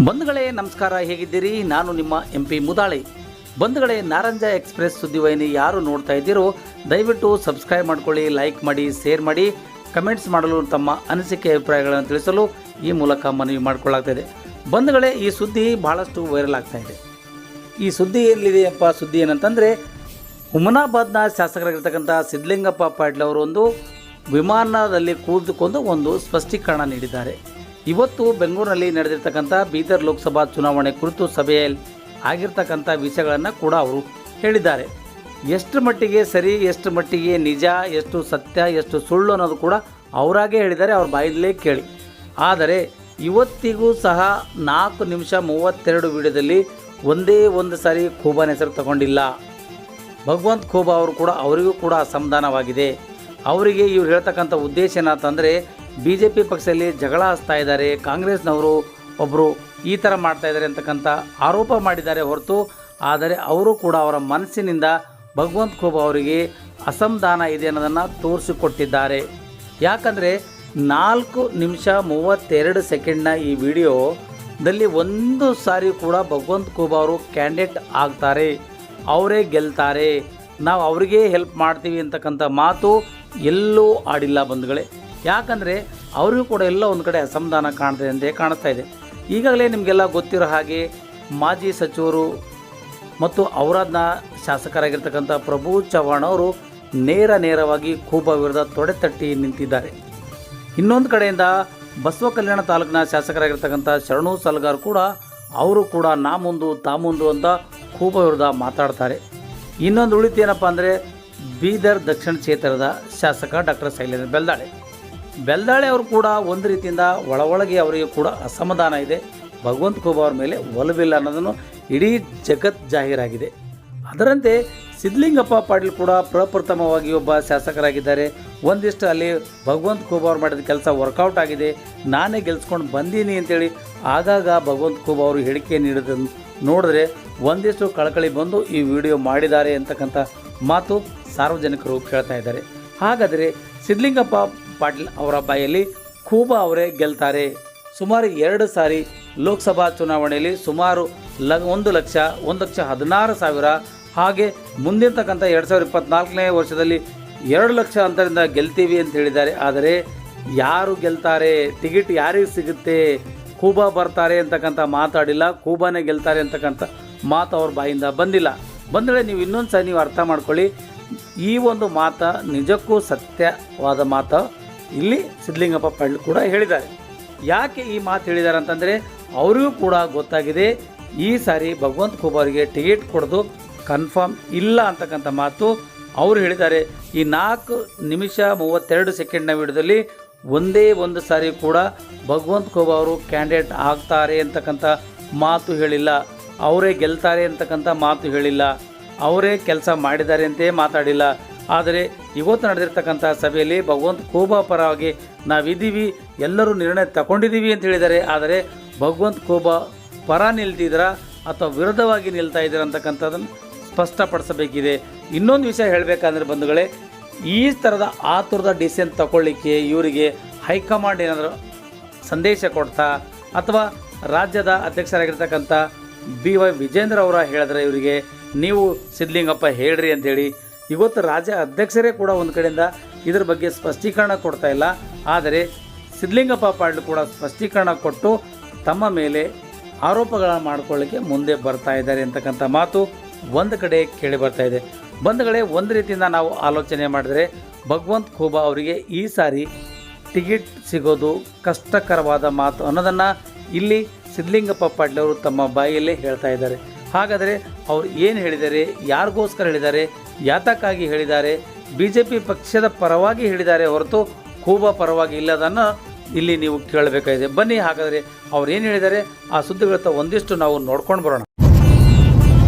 ಬಂಧುಗಳೇ ನಮಸ್ಕಾರ, ಹೇಗಿದ್ದೀರಿ? ನಾನು ನಿಮ್ಮ MP ಮುದಾಳಿ. ಬಂಧುಗಳೇ, ನಾರಂಜ ಎಕ್ಸ್ಪ್ರೆಸ್ ಸುದ್ದಿವಾಹಿನಿ ಯಾರು ನೋಡ್ತಾ ಇದ್ದೀರೋ ದಯವಿಟ್ಟು ಸಬ್ಸ್ಕ್ರೈಬ್ ಮಾಡ್ಕೊಳ್ಳಿ, ಲೈಕ್ ಮಾಡಿ, ಶೇರ್ ಮಾಡಿ, ಕಮೆಂಟ್ಸ್ ಮಾಡಲು ತಮ್ಮ ಅನಿಸಿಕೆ ಅಭಿಪ್ರಾಯಗಳನ್ನು ತಿಳಿಸಲು ಈ ಮೂಲಕ ಮನವಿ ಮಾಡಿಕೊಳ್ಳಲಾಗ್ತಾಯಿದೆ. ಬಂಧುಗಳೇ, ಈ ಸುದ್ದಿ ಬಹಳಷ್ಟು ವೈರಲ್ ಆಗ್ತಾ ಇದೆ. ಈ ಸುದ್ದಿ ಎಲ್ಲಿದೆಯಪ್ಪ? ಸುದ್ದಿ ಏನಂತಂದರೆ, ಹುಮನಾಬಾದ್ನ ಶಾಸಕರಾಗಿರ್ತಕ್ಕಂಥ ಸಿದ್ಧಲಿಂಗಪ್ಪ ಪಾಟೀಲ್ ಅವರು ಒಂದು ವಿಮಾನದಲ್ಲಿ ಕೂದುಕೊಂಡು ಒಂದು ಸ್ಪಷ್ಟೀಕರಣ ನೀಡಿದ್ದಾರೆ. ಇವತ್ತು ಬೆಂಗಳೂರಿನಲ್ಲಿ ನಡೆದಿರ್ತಕ್ಕಂಥ ಬೀದರ್ ಲೋಕಸಭಾ ಚುನಾವಣೆ ಕುರಿತು ಸಭೆಯಲ್ಲಿ ಆಗಿರ್ತಕ್ಕಂಥ ವಿಷಯಗಳನ್ನು ಕೂಡ ಅವರು ಹೇಳಿದ್ದಾರೆ. ಎಷ್ಟು ಮಟ್ಟಿಗೆ ಸರಿ, ಎಷ್ಟು ಮಟ್ಟಿಗೆ ನಿಜ, ಎಷ್ಟು ಸತ್ಯ, ಎಷ್ಟು ಸುಳ್ಳು ಅನ್ನೋದು ಕೂಡ ಅವರಾಗೇ ಹೇಳಿದ್ದಾರೆ, ಅವ್ರ ಬಾಯಿದಲ್ಲೇ ಕೇಳಿ. ಆದರೆ ಇವತ್ತಿಗೂ ಸಹ 4 ನಿಮಿಷ 32 ವಿಡಿಯೋದಲ್ಲಿ ಒಂದೇ ಒಂದು ಸಾರಿ ಖೂಬಾನ ಹೆಸರು ತಗೊಂಡಿಲ್ಲ. ಭಗವಂತ ಖೂಬಾ ಅವರು ಕೂಡ ಅವರಿಗೂ ಕೂಡ ಅಸಮಾಧಾನವಾಗಿದೆ. ಅವರಿಗೆ ಇವ್ರು ಹೇಳ್ತಕ್ಕಂಥ ಉದ್ದೇಶ ಏನಂತಂದರೆ, BJP ಪಕ್ಷದಲ್ಲಿ ಜಗಳ ಹಚ್ತಾ ಇದ್ದಾರೆ, ಕಾಂಗ್ರೆಸ್ನವರು ಒಬ್ಬರು ಈ ಥರ ಮಾಡ್ತಾಯಿದ್ದಾರೆ ಅಂತಕ್ಕಂಥ ಆರೋಪ ಮಾಡಿದ್ದಾರೆ ಹೊರತು, ಆದರೆ ಅವರು ಕೂಡ ಅವರ ಮನಸ್ಸಿನಿಂದ ಭಗವಂತ ಖೂಬಾ ಅವರಿಗೆ ಅಸಮಾಧಾನ ಇದೆ ಅನ್ನೋದನ್ನು ತೋರಿಸಿಕೊಟ್ಟಿದ್ದಾರೆ. ಯಾಕಂದರೆ 4 ನಿಮಿಷ 32 ಸೆಕೆಂಡ್ನ ಈ ವಿಡಿಯೋದಲ್ಲಿ ಒಂದು ಸಾರಿ ಕೂಡ ಭಗವಂತ ಖೂಬಾ ಅವರು ಕ್ಯಾಂಡಿಡೇಟ್ ಆಗ್ತಾರೆ, ಅವರೇ ಗೆಲ್ತಾರೆ, ನಾವು ಅವರಿಗೆ ಹೆಲ್ಪ್ ಮಾಡ್ತೀವಿ ಅಂತಕ್ಕಂಥ ಮಾತು ಎಲ್ಲೂ ಆಡಿಲ್ಲ ಬಂಧುಗಳೇ. ಯಾಕಂದರೆ ಅವರಿಗೂ ಕೂಡ ಎಲ್ಲ ಒಂದು ಕಡೆ ಅಸಮಾಧಾನ ಕಾಣ್ತದೆ ಅಂತ ಕಾಣಿಸ್ತಾ ಇದೆ. ಈಗಾಗಲೇ ನಿಮಗೆಲ್ಲ ಗೊತ್ತಿರೋ ಹಾಗೆ ಮಾಜಿ ಸಚಿವರು ಮತ್ತು ಔರಾದ್ನ ಶಾಸಕರಾಗಿರ್ತಕ್ಕಂಥ ಪ್ರಭು ಚವ್ಹಾಣ್ ಅವರು ನೇರವಾಗಿ ಖೂಬಾ ವಿರುದ್ಧ ತೊಡೆತಟ್ಟಿ ನಿಂತಿದ್ದಾರೆ. ಇನ್ನೊಂದು ಕಡೆಯಿಂದ ಬಸವ ಕಲ್ಯಾಣ ತಾಲೂಕಿನ ಶಾಸಕರಾಗಿರ್ತಕ್ಕಂಥ ಶರಣು ಸಲ್ಗಾರ್ ಕೂಡ ಅವರು ಕೂಡ ನಾ ಮುಂದು ತಾ ಮುಂದು ಅಂತ ಖೂಬಾ ವಿರುದ್ಧ ಮಾತಾಡ್ತಾರೆ. ಇನ್ನೊಂದು ಉಳಿತೇನಪ್ಪ ಅಂದರೆ, ಬೀದರ್ ದಕ್ಷಿಣ ಕ್ಷೇತ್ರದ ಶಾಸಕ ಡಾಕ್ಟರ್ ಶೈಲೇಂದ್ರ ಬೆಲ್ದಾಳೆ ಅವರು ಕೂಡ ಒಂದು ರೀತಿಯಿಂದ ಒಳಗೆ ಅವರಿಗೆ ಕೂಡ ಅಸಮಾಧಾನ ಇದೆ, ಭಗವಂತ ಖೂಬಾ ಅವ್ರ ಮೇಲೆ ಒಲವಿಲ್ಲ ಅನ್ನೋದನ್ನು ಇಡೀ ಜಗತ್ ಜಾಹೀರಾಗಿದೆ. ಅದರಂತೆ ಸಿದ್ಧಲಿಂಗಪ್ಪ ಪಾಟೀಲ್ ಕೂಡ ಪ್ರಪ್ರಥಮವಾಗಿ ಒಬ್ಬ ಶಾಸಕರಾಗಿದ್ದಾರೆ. ಒಂದಿಷ್ಟು ಅಲ್ಲಿ ಭಗವಂತ ಖೂಬಾ ಅವ್ರು ಮಾಡಿದ ಕೆಲಸ ವರ್ಕೌಟ್ ಆಗಿದೆ, ನಾನೇ ಗೆಲ್ಸ್ಕೊಂಡು ಬಂದೀನಿ ಅಂತೇಳಿ ಆಗಾಗ ಭಗವಂತ ಖೂಬಾ ಅವರು ಹೇಳಿಕೆ ನೀಡೋದನ್ನು ನೋಡಿದ್ರೆ ಒಂದಿಷ್ಟು ಕಳಕಳಿ ಬಂದು ಈ ವಿಡಿಯೋ ಮಾಡಿದ್ದಾರೆ ಅಂತಕ್ಕಂಥ ಮಾತು ಸಾರ್ವಜನಿಕರು ಕೇಳ್ತಾ ಇದ್ದಾರೆ. ಹಾಗಾದರೆ ಸಿದ್ಧಲಿಂಗಪ್ಪ ಪಾಟೀಲ್ ಅವರ ಬಾಯಲ್ಲಿ ಖೂಬಾ ಅವರೇ ಗೆಲ್ತಾರೆ. ಸುಮಾರು 2 ಸಾರಿ ಲೋಕಸಭಾ ಚುನಾವಣೆಯಲ್ಲಿ ಸುಮಾರು 1,16,000 ಹಾಗೆ ಮುಂದಿರ್ತಕ್ಕಂಥ 2024ನೇ ವರ್ಷದಲ್ಲಿ 2 ಲಕ್ಷ ಅಂತರಿಂದ ಗೆಲ್ತೀವಿ ಅಂತ ಹೇಳಿದ್ದಾರೆ. ಆದರೆ ಯಾರು ಗೆಲ್ತಾರೆ, ಟಿಕೆಟ್ ಯಾರಿಗೆ ಸಿಗುತ್ತೆ, ಖೂಬಾ ಬರ್ತಾರೆ ಅಂತಕ್ಕಂಥ ಮಾತಾಡಿಲ್ಲ, ಖೂಬಾನೇ ಗೆಲ್ತಾರೆ ಅಂತಕ್ಕಂಥ ಮಾತು ಅವ್ರ ಬಾಯಿಂದ ಬಂದಿಲ್ಲ. ಬಂದರೆ ನೀವು ಇನ್ನೊಂದು ಸಾರಿ ನೀವು ಅರ್ಥ ಮಾಡ್ಕೊಳ್ಳಿ, ಈ ಒಂದು ಮಾತು ನಿಜಕ್ಕೂ ಸತ್ಯವಾದ ಮಾತು ಇಲ್ಲಿ ಸಿದ್ಧಲಿಂಗಪ್ಪ ಪಾಟೀಲ್ ಕೂಡ ಹೇಳಿದ್ದಾರೆ. ಯಾಕೆ ಈ ಮಾತು ಹೇಳಿದ್ದಾರೆ ಅಂತಂದರೆ, ಅವರಿಗೂ ಕೂಡ ಗೊತ್ತಾಗಿದೆ ಈ ಸಾರಿ ಭಗವಂತ ಖೂಬಾ ಅವರಿಗೆ ಟಿಕೆಟ್ ಕೊಡೋದು ಕನ್ಫರ್ಮ್ ಇಲ್ಲ ಅಂತಕ್ಕಂಥ ಮಾತು ಅವರು ಹೇಳಿದ್ದಾರೆ. ಈ 4 ನಿಮಿಷ 32 ಸೆಕೆಂಡ್ನ ವಿಡಿಯೋದಲ್ಲಿ ಒಂದೇ ಒಂದು ಸಾರಿ ಕೂಡ ಭಗವಂತ ಖೂಬಾ ಅವರು ಕ್ಯಾಂಡಿಡೇಟ್ ಆಗ್ತಾರೆ ಅಂತಕ್ಕಂಥ ಮಾತು ಹೇಳಿಲ್ಲ, ಅವರೇ ಗೆಲ್ತಾರೆ ಅಂತಕ್ಕಂಥ ಮಾತು ಹೇಳಿಲ್ಲ, ಅವರೇ ಕೆಲಸ ಮಾಡಿದ್ದಾರೆ ಅಂತೇ ಮಾತಾಡಿಲ್ಲ. ಆದರೆ ಇವತ್ತು ನಡೆದಿರ್ತಕ್ಕಂಥ ಸಭೆಯಲ್ಲಿ ಭಗವಂತ ಖೂಬಾ ಪರವಾಗಿ ನಾವಿದ್ದೀವಿ, ಎಲ್ಲರೂ ನಿರ್ಣಯ ತಗೊಂಡಿದ್ದೀವಿ ಅಂತ ಹೇಳಿದ್ದಾರೆ. ಆದರೆ ಭಗವಂತ ಖೂಬಾ ಪರ ನಿಲ್ತಿದ್ದೀರಾ ಅಥವಾ ವಿರುದ್ಧವಾಗಿ ನಿಲ್ತಾ ಇದ್ದೀರಾ ಅಂತಕ್ಕಂಥದ್ದನ್ನು ಸ್ಪಷ್ಟಪಡಿಸಬೇಕಿದೆ. ಇನ್ನೊಂದು ವಿಷಯ ಹೇಳಬೇಕಂದ್ರೆ ಬಂಧುಗಳೇ, ಈ ಥರದ ಆತುರದ ಡಿಸಿಷನ್ ತಗೊಳ್ಳಿಕ್ಕೆ ಇವರಿಗೆ ಹೈಕಮಾಂಡ್ ಏನಾದರೂ ಸಂದೇಶ ಕೊಡ್ತಾ ಅಥವಾ ರಾಜ್ಯದ ಅಧ್ಯಕ್ಷರಾಗಿರ್ತಕ್ಕಂಥ BY ವಿಜೇಂದ್ರ ಅವರ ಹೇಳಿದ್ರೆ ಇವರಿಗೆ ನೀವು ಸಿದ್ಧಲಿಂಗಪ್ಪ ಹೇಳ್ರಿ ಅಂಥೇಳಿ ಇವತ್ತು ರಾಜ್ಯ ಅಧ್ಯಕ್ಷರೇ ಕೂಡ ಒಂದು ಕಡೆಯಿಂದ ಇದ್ರ ಬಗ್ಗೆ ಸ್ಪಷ್ಟೀಕರಣ ಕೊಡ್ತಾ ಇಲ್ಲ. ಆದರೆ ಸಿದ್ಧಲಿಂಗಪ್ಪ ಪಾಟೀಲ್ ಕೂಡ ಸ್ಪಷ್ಟೀಕರಣ ಕೊಟ್ಟು ತಮ್ಮ ಮೇಲೆ ಆರೋಪಗಳನ್ನು ಮಾಡಿಕೊಳ್ಳಿಕ್ಕೆ ಮುಂದೆ ಬರ್ತಾ ಇದ್ದಾರೆ ಅಂತಕ್ಕಂಥ ಮಾತು ಒಂದು ಕಡೆ ಕೇಳಿ ಬರ್ತಾ ಇದೆ. ಬಂಧುಗಳೇ, ಒಂದು ರೀತಿಯಿಂದ ನಾವು ಆಲೋಚನೆ ಮಾಡಿದರೆ ಭಗವಂತ ಖೂಬಾ ಅವರಿಗೆ ಈ ಸಾರಿ ಟಿಕೆಟ್ ಸಿಗೋದು ಕಷ್ಟಕರವಾದ ಮಾತು ಅನ್ನೋದನ್ನು ಇಲ್ಲಿ ಸಿದ್ಧಲಿಂಗಪ್ಪ ಪಾಟೀಲ್ ಅವರು ತಮ್ಮ ಬಾಯಲ್ಲೇ ಹೇಳ್ತಾ ಇದ್ದಾರೆ. ಹಾಗಾದರೆ ಅವ್ರು ಏನು ಹೇಳಿದ್ದಾರೆ, ಯಾರಿಗೋಸ್ಕರ ಹೇಳಿದ್ದಾರೆ, ಯಾತಕ್ಕಾಗಿ ಹೇಳಿದ್ದಾರೆ, BJP ಪಕ್ಷದ ಪರವಾಗಿ ಹೇಳಿದ್ದಾರೆ ಹೊರತು ಖೂಬಾ ಪರವಾಗಿ ಇಲ್ಲದನ್ನು ಇಲ್ಲಿ ನೀವು ಕೇಳಬೇಕಾಗಿದೆ. ಬನ್ನಿ ಹಾಗಾದರೆ ಅವ್ರು ಏನು ಹೇಳಿದ್ದಾರೆ ಆ ಸುದ್ದಿಗಳತ್ತ ಒಂದಿಷ್ಟು ನಾವು ನೋಡ್ಕೊಂಡು ಬರೋಣ.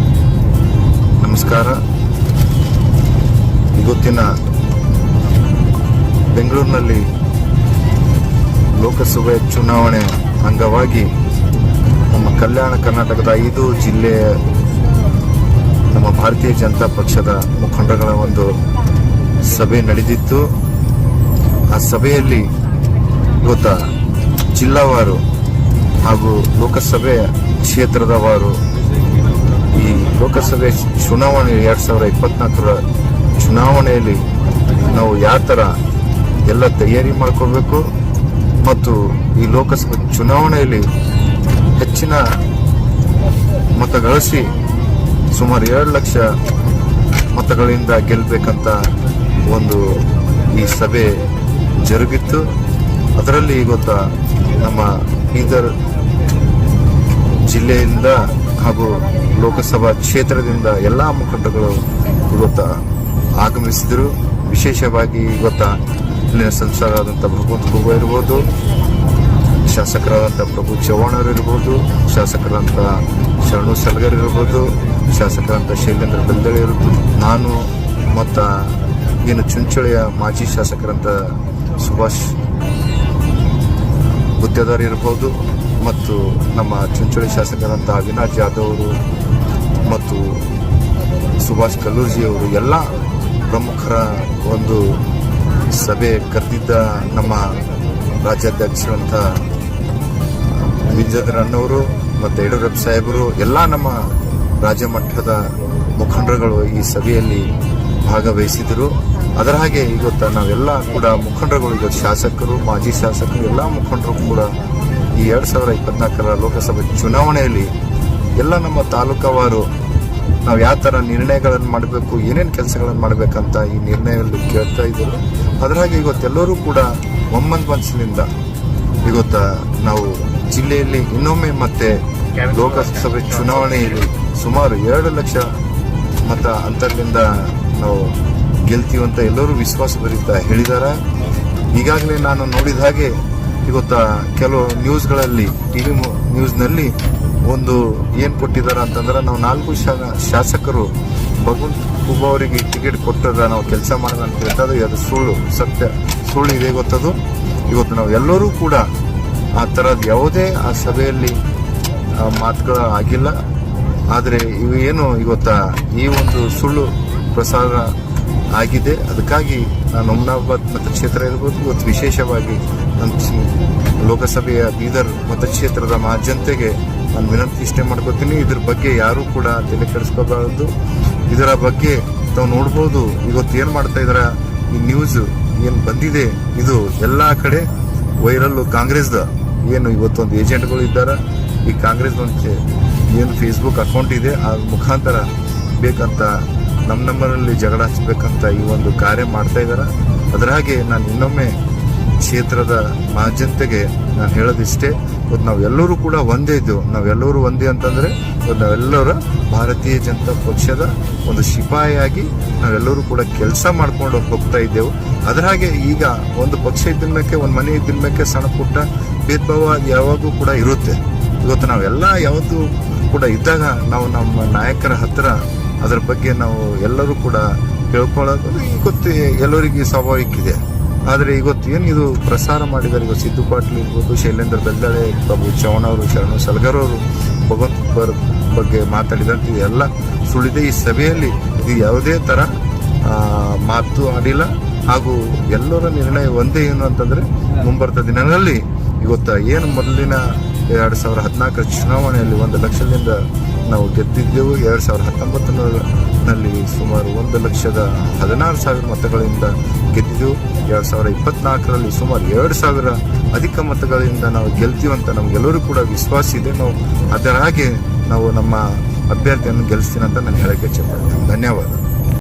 ನಮಸ್ಕಾರ. ಇವತ್ತಿನ ಬೆಂಗಳೂರಿನಲ್ಲಿ ಲೋಕಸಭೆ ಚುನಾವಣೆ ಅಂಗವಾಗಿ ನಮ್ಮ ಕಲ್ಯಾಣ ಕರ್ನಾಟಕದ 5 ಜಿಲ್ಲೆಯ ನಮ್ಮ ಭಾರತೀಯ ಜನತಾ ಪಕ್ಷದ ಮುಖಂಡಗಳ ಒಂದು ಸಭೆ ನಡೆದಿತ್ತು. ಆ ಸಭೆಯಲ್ಲಿ ಇವತ್ತು ಜಿಲ್ಲಾವಾರು ಹಾಗೂ ಲೋಕಸಭೆ ಕ್ಷೇತ್ರದವರು ಈ ಲೋಕಸಭೆ ಚುನಾವಣೆ 2024ರ ಚುನಾವಣೆಯಲ್ಲಿ ನಾವು ಯಾವ ಥರ ಎಲ್ಲ ತಯಾರಿ ಮಾಡ್ಕೋಬೇಕು ಮತ್ತು ಈ ಲೋಕಸಭೆ ಚುನಾವಣೆಯಲ್ಲಿ ಹೆಚ್ಚಿನ ಮತ ಗಳಿಸಿ ಸುಮಾರು 2 ಲಕ್ಷ ಮತಗಳಿಂದ ಗೆಲ್ಲಬೇಕಂತ ಒಂದು ಈ ಸಭೆ ಜರುಗಿತ್ತು. ಅದರಲ್ಲಿ ಗೊತ್ತಾ ನಮ್ಮ ಬೀದರ್ ಜಿಲ್ಲೆಯಿಂದ ಹಾಗೂ ಲೋಕಸಭಾ ಕ್ಷೇತ್ರದಿಂದ ಎಲ್ಲ ಮುಖಂಡಗಳು ಗೊತ್ತಾ ಆಗಮಿಸಿದರು. ವಿಶೇಷವಾಗಿ ಗೊತ್ತಾ ಇಲ್ಲಿನ ಸಂಸದರಾದಂಥ ಭಗವಂತ ಖೂಬಾ ಇರ್ಬೋದು, ಶಾಸಕರಾದಂಥ ಪ್ರಭು ಚವ್ಹಾಣ್ ಇರ್ಬೋದು, ಶಾಸಕರಾದಂಥ ಶರಣು ಸಲಗರ್ ಇರ್ಬೋದು, ಶಾಸಕರಾದಂಥ ಶೈಲೇಂದ್ರ ಬೆಲ್ದಳೆ ಇರ್ಬೋದು, ನಾನು ಮತ್ತು ಏನು ಚುಂಚೋಳಿಯ ಮಾಜಿ ಶಾಸಕರಂತ ಸುಭಾಷ್ ಗುತ್ತೇದಾರ್ ಇರ್ಬೋದು ಮತ್ತು ನಮ್ಮ ಚುಂಚೋಳಿ ಶಾಸಕರಂತ ಅವಿನಾಶ್ ಜಾಧವ್ ಅವರು ಮತ್ತು ಸುಭಾಷ್ ಕಲ್ಲೂರ್ಜಿಯವರು ಎಲ್ಲ ಪ್ರಮುಖರ ಒಂದು ಸಭೆ ಕರೆದಿದ್ದ ನಮ್ಮ ರಾಜ್ಯಾಧ್ಯಕ್ಷರಂತ ವಿಜೇಂದ್ರ ಅಣ್ಣವರು ಮತ್ತು ಯಡಿಯೂರಪ್ಪ ಸಾಹೇಬರು ಎಲ್ಲ ನಮ್ಮ ರಾಜ್ಯ ಮಟ್ಟದ ಮುಖಂಡರುಗಳು ಈ ಸಭೆಯಲ್ಲಿ ಭಾಗವಹಿಸಿದರು. ಅದರ ಹಾಗೆ ಇವತ್ತು ನಾವೆಲ್ಲ ಕೂಡ ಮುಖಂಡರುಗಳು ಇವತ್ತು ಶಾಸಕರು, ಮಾಜಿ ಶಾಸಕರು ಎಲ್ಲ ಮುಖಂಡರು ಕೂಡ ಈ 2024ರ ಲೋಕಸಭೆ ಚುನಾವಣೆಯಲ್ಲಿ ಎಲ್ಲ ನಮ್ಮ ತಾಲೂಕವಾರು ನಾವು ಯಾವ ಥರ ನಿರ್ಣಯಗಳನ್ನು ಮಾಡಬೇಕು, ಏನೇನು ಕೆಲಸಗಳನ್ನು ಮಾಡಬೇಕಂತ ಈ ನಿರ್ಣಯದಲ್ಲಿ ಕೇಳ್ತಾ ಇದ್ದರು. ಅದರ ಹಾಗೆ ಇವತ್ತೆಲ್ಲರೂ ಕೂಡ ಒಮ್ಮಂದ ಇವತ್ತು ನಾವು ಜಿಲ್ಲೆಯಲ್ಲಿ ಇನ್ನೊಮ್ಮೆ ಮತ್ತೆ ಲೋಕಸಭೆ ಚುನಾವಣೆಯಲ್ಲಿ ಸುಮಾರು 2 ಲಕ್ಷ ಮತ ಅಂತರದಿಂದ ನಾವು ಗೆಲ್ತೀವಂತ ಎಲ್ಲರೂ ವಿಶ್ವಾಸ ಭರಿತ ಹೇಳಿದ್ದಾರೆ. ಈಗಾಗಲೇ ನಾನು ನೋಡಿದ ಹಾಗೆ ಇವತ್ತು ಕೆಲವು ನ್ಯೂಸ್ಗಳಲ್ಲಿ ಟಿವಿ ನ್ಯೂಸ್ನಲ್ಲಿ ಒಂದು ಏನು ಕೊಟ್ಟಿದ್ದಾರೆ ಅಂತಂದ್ರೆ ನಾವು 4 ಶಾಸಕರು ಭಗವಂತ ಖೂಬಾ ಅವರಿಗೆ ಟಿಕೆಟ್ ಕೊಟ್ಟರೆ ನಾವು ಕೆಲಸ ಮಾಡೋಣ ಅಂತ ಹೇಳ್ತಾರೆ. ಅದು ಸುಳ್ಳು ಇದೆ ಗೊತ್ತದು. ಇವತ್ತು ನಾವು ಎಲ್ಲರೂ ಕೂಡ ಆ ಥರದ್ದು ಯಾವುದೇ ಆ ಸಭೆಯಲ್ಲಿ ಮಾತುಗಳು ಆಗಿಲ್ಲ. ಆದರೆ ಇವು ಏನು ಇವತ್ತು ಈ ಒಂದು ಸುಳ್ಳು ಪ್ರಸಾರ ಆಗಿದೆ. ಅದಕ್ಕಾಗಿ ನಾನು ಹುಮ್ನಾಬಾದ್ ಮತಕ್ಷೇತ್ರ ಇರ್ಬೋದು, ಇವತ್ತು ವಿಶೇಷವಾಗಿ ನಮ್ಮ ಲೋಕಸಭೆಯ ಬೀದರ್ ಮತಕ್ಷೇತ್ರದ ಜನತೆಗೆ ನಾನು ವಿನಂತಿ ಇಷ್ಟೇ ಮಾಡ್ಕೋತೀನಿ, ಇದ್ರ ಬಗ್ಗೆ ಯಾರೂ ಕೂಡ ತಲೆ ಕೆಡಿಸ್ಕೋಬಾರದು. ಇದರ ಬಗ್ಗೆ ತಾವು ನೋಡ್ಬೋದು. ಇವತ್ತು ಏನು ಮಾಡ್ತಾ ಇದಾರ, ಈ ನ್ಯೂಸ್ ಏನು ಬಂದಿದೆ ಇದು ಎಲ್ಲ ಕಡೆ ವೈರಲ್ಲು. ಕಾಂಗ್ರೆಸ್ದ ಏನು ಇವತ್ತೊಂದು ಏಜೆಂಟ್ಗಳು ಇದ್ದಾರೆ, ಈ ಕಾಂಗ್ರೆಸ್ ಒಂದು ಏನು ಫೇಸ್ಬುಕ್ ಅಕೌಂಟ್ ಇದೆ ಆ ಮುಖಾಂತರ ಬೇಕಂತ ನಮ್ಮ ನಂಬರಲ್ಲಿ ಜಗಳ ಹಚ್ಚಬೇಕಂತ ಈ ಒಂದು ಕಾರ್ಯ ಮಾಡ್ತಾ ಇದ್ದಾರೆ. ಅದರ ಹಾಗೆ ನಾನು ಇನ್ನೊಮ್ಮೆ ಕ್ಷೇತ್ರದ ಜನತೆಗೆ ನಾನು ಹೇಳೋದಿಷ್ಟೇ, ಇವತ್ತು ನಾವೆಲ್ಲರೂ ಕೂಡ ಒಂದೇ ಇದ್ದೆವು. ನಾವೆಲ್ಲರೂ ಒಂದೇ ಅಂತಂದರೆ ನಾವೆಲ್ಲರ ಭಾರತೀಯ ಜನತಾ ಪಕ್ಷದ ಒಂದು ಸಿಪಾಯಿಯಾಗಿ ನಾವೆಲ್ಲರೂ ಕೂಡ ಕೆಲಸ ಮಾಡ್ಕೊಂಡು ಹೋಗ್ತಾ ಇದ್ದೆವು. ಅದರ ಹಾಗೆ ಈಗ ಒಂದು ಪಕ್ಷ ಇದ್ದಿನ್ಮೇಲೆ, ಒಂದು ಮನೆ ಇದ್ದಿನ್ಮೇಲೆ ಸಣ್ಣ ಪುಟ್ಟ ಭೇದ ಭಾವ ಯಾವಾಗೂ ಕೂಡ ಇರುತ್ತೆ. ಇವತ್ತು ನಾವೆಲ್ಲ ಯಾವತ್ತೂ ಕೂಡ ಇದ್ದಾಗ ನಾವು ನಮ್ಮ ನಾಯಕರ ಹತ್ರ ಅದರ ಬಗ್ಗೆ ನಾವು ಎಲ್ಲರೂ ಕೂಡ ಕೇಳ್ಕೊಳ್ಳೋದು ಇವತ್ತು ಎಲ್ಲರಿಗೂ ಸ್ವಾಭಾವಿಕ ಇದೆ. ಆದರೆ ಇವತ್ತು ಏನು ಇದು ಪ್ರಸಾರ ಮಾಡಿದ್ದಾರೆ, ಇವತ್ತು ಸಿದ್ದು ಪಾಟೀಲ್ ಇರ್ಬೋದು, ಶೈಲೇಂದ್ರ ಬೆಲ್ದಳೆ, ಪ್ರಭು ಚವ್ಹಾಣ್ ಅವರು, ಶರಣು ಸಲಗರ್ ಅವರು ಭಗವಂತ ಖೂಬಾ ಬಗ್ಗೆ ಮಾತಾಡಿದಂತೆ ಎಲ್ಲ ಸುಳ್ಳಿದೆ. ಈ ಸಭೆಯಲ್ಲಿ ಇದು ಯಾವುದೇ ಥರ ಮಾತು ಆಡಿಲ್ಲ. ಹಾಗೂ ಎಲ್ಲರ ನಿರ್ಣಯ ಒಂದೇ ಏನು ಅಂತಂದರೆ ಮುಂಬರ್ತ ದಿನಗಳಲ್ಲಿ ಇವತ್ತು ಏನು ಮೊದಲಿನ 2014ರ ಚುನಾವಣೆಯಲ್ಲಿ 1 ಲಕ್ಷದಿಂದ ನಾವು ಗೆದ್ದಿದ್ದೆವು. 2019ನಲ್ಲಿ ಸುಮಾರು 1,16,000 ಮತಗಳಿಂದ ಗೆದ್ದಿದ್ದೆವು. 2024ರಲ್ಲಿ ಸುಮಾರು 2,000 ಅಧಿಕ ಮತಗಳಿಂದ ನಾವು ಗೆಲ್ತೀವಂತ ನಮಗೆಲ್ಲರೂ ಕೂಡ ವಿಶ್ವಾಸ ಇದೆ. ನಾವು ಅದರ ಹಾಗೆ ನಾವು ನಮ್ಮ ಅಭ್ಯರ್ಥಿಯನ್ನು ಗೆಲ್ಲಿಸ್ತೀನಿ ಅಂತ ನಾನು ಹೇಳಕ್ಕೆ ಇಚ್ಛೆಪಡ್ತೀನಿ. ಧನ್ಯವಾದ.